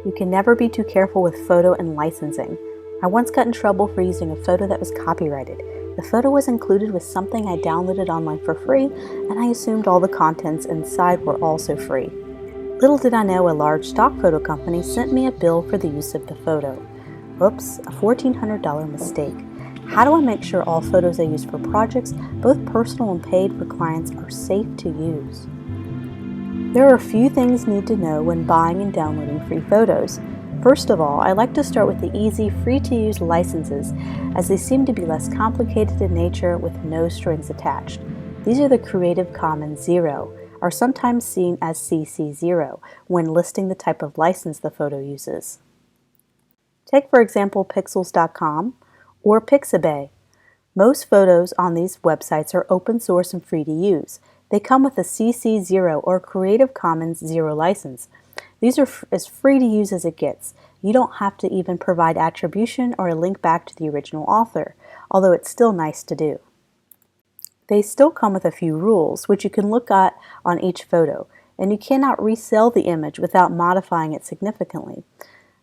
You can never be too careful with photo and licensing. I once got in trouble for using a photo that was copyrighted. The photo was included with something I downloaded online for free, and I assumed all the contents inside were also free. Little did I know a large stock photo company sent me a bill for the use of the photo. Oops, a $1,400 mistake. How do I make sure all photos I use for projects, both personal and paid for clients, are safe to use? There are a few things you need to know when buying and downloading free photos. First of all, I like to start with the easy, free-to-use licenses, as they seem to be less complicated in nature with no strings attached. These are the Creative Commons Zero, are sometimes seen as CC0 when listing the type of license the photo uses. Take for example Pixels.com or Pixabay. Most photos on these websites are open source and free to use. They come with a CC0 or Creative Commons Zero license. These are as free to use as it gets. You don't have to even provide attribution or a link back to the original author, although it's still nice to do. They still come with a few rules, which you can look at on each photo, and you cannot resell the image without modifying it significantly.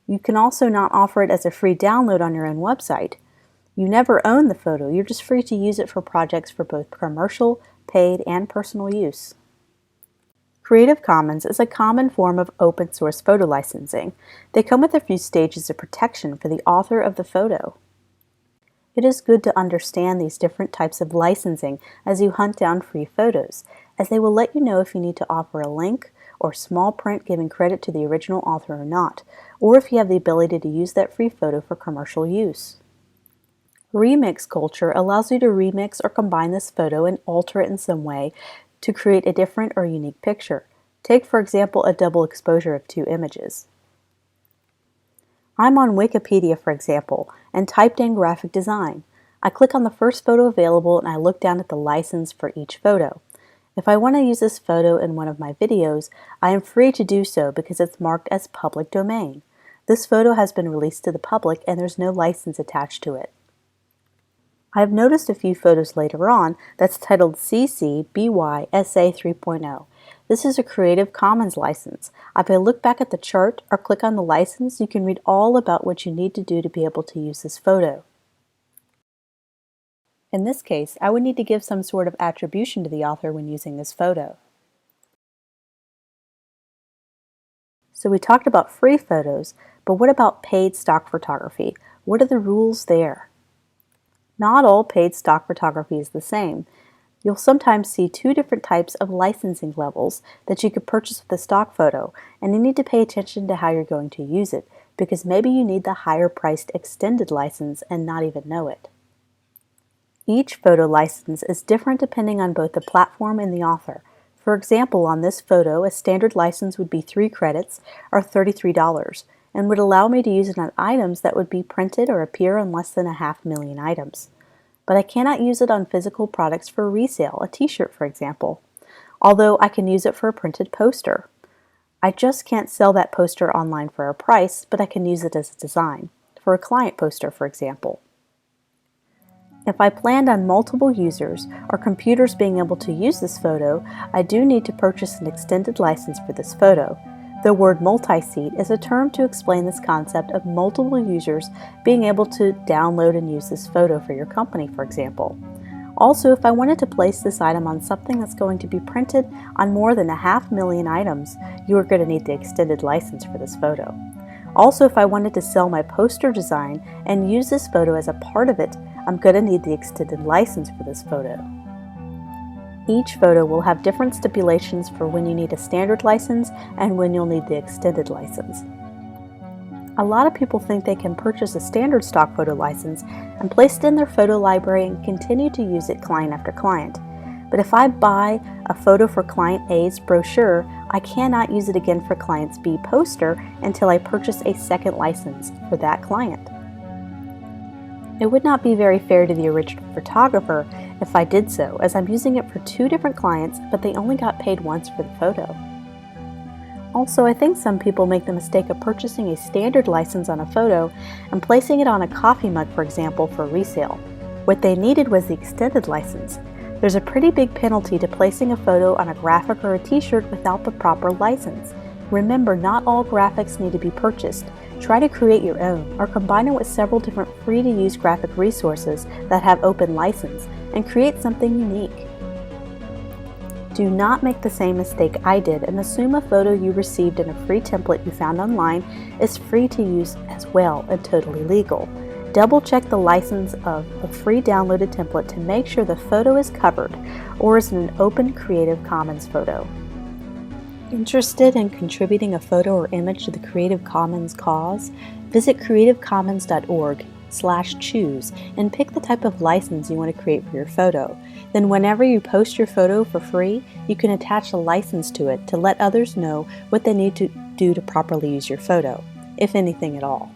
You can also not offer it as a free download on your own website. You never own the photo, you're just free to use it for projects for both commercial, paid, and personal use. Creative Commons is a common form of open source photo licensing. They come with a few stages of protection for the author of the photo. It is good to understand these different types of licensing as you hunt down free photos, as they will let you know if you need to offer a link or small print giving credit to the original author or not, or if you have the ability to use that free photo for commercial use. Remix culture allows you to remix or combine this photo and alter it in some way to create a different or unique picture. Take, for example, a double exposure of two images. I'm on Wikipedia, for example, and typed in graphic design. I click on the first photo available and I look down at the license for each photo. If I want to use this photo in one of my videos, I am free to do so because it's marked as public domain. This photo has been released to the public and there's no license attached to it. I have noticed a few photos later on that's titled CC BY SA 3.0. This is a Creative Commons license. If I look back at the chart or click on the license, you can read all about what you need to do to be able to use this photo. In this case, I would need to give some sort of attribution to the author when using this photo. So we talked about free photos, but what about paid stock photography? What are the rules there? Not all paid stock photography is the same. You'll sometimes see two different types of licensing levels that you could purchase with a stock photo, and you need to pay attention to how you're going to use it, because maybe you need the higher priced extended license and not even know it. Each photo license is different depending on both the platform and the author. For example, on this photo, a standard license would be 3 credits or $33 and would allow me to use it on items that would be printed or appear on less than 500,000 items. But I cannot use it on physical products for resale, a t-shirt for example, although I can use it for a printed poster. I just can't sell that poster online for a price, but I can use it as a design, for a client poster for example. If I planned on multiple users or computers being able to use this photo, I do need to purchase an extended license for this photo. The word multi-seat is a term to explain this concept of multiple users being able to download and use this photo for your company, for example. Also, if I wanted to place this item on something that's going to be printed on more than 500,000 items, you are going to need the extended license for this photo. Also, if I wanted to sell my poster design and use this photo as a part of it, I'm going to need the extended license for this photo. Each photo will have different stipulations for when you need a standard license and when you'll need the extended license. A lot of people think they can purchase a standard stock photo license and place it in their photo library and continue to use it client after client. But if I buy a photo for client A's brochure, I cannot use it again for client B's poster until I purchase a second license for that client. It would not be very fair to the original photographer if I did so, as I'm using it for 2 different clients, but they only got paid once for the photo. Also, I think some people make the mistake of purchasing a standard license on a photo and placing it on a coffee mug, for example, for resale. What they needed was the extended license. There's a pretty big penalty to placing a photo on a graphic or a t-shirt without the proper license. Remember, not all graphics need to be purchased. Try to create your own or combine it with several different free-to-use graphic resources that have open license and create something unique. Do not make the same mistake I did and assume a photo you received in a free template you found online is free to use as well and totally legal. Double check the license of the free downloaded template to make sure the photo is covered or is an open Creative Commons photo. Interested in contributing a photo or image to the Creative Commons cause? Visit creativecommons.org/choose and pick the type of license you want to create for your photo. Then whenever you post your photo for free, you can attach a license to it to let others know what they need to do to properly use your photo, if anything at all.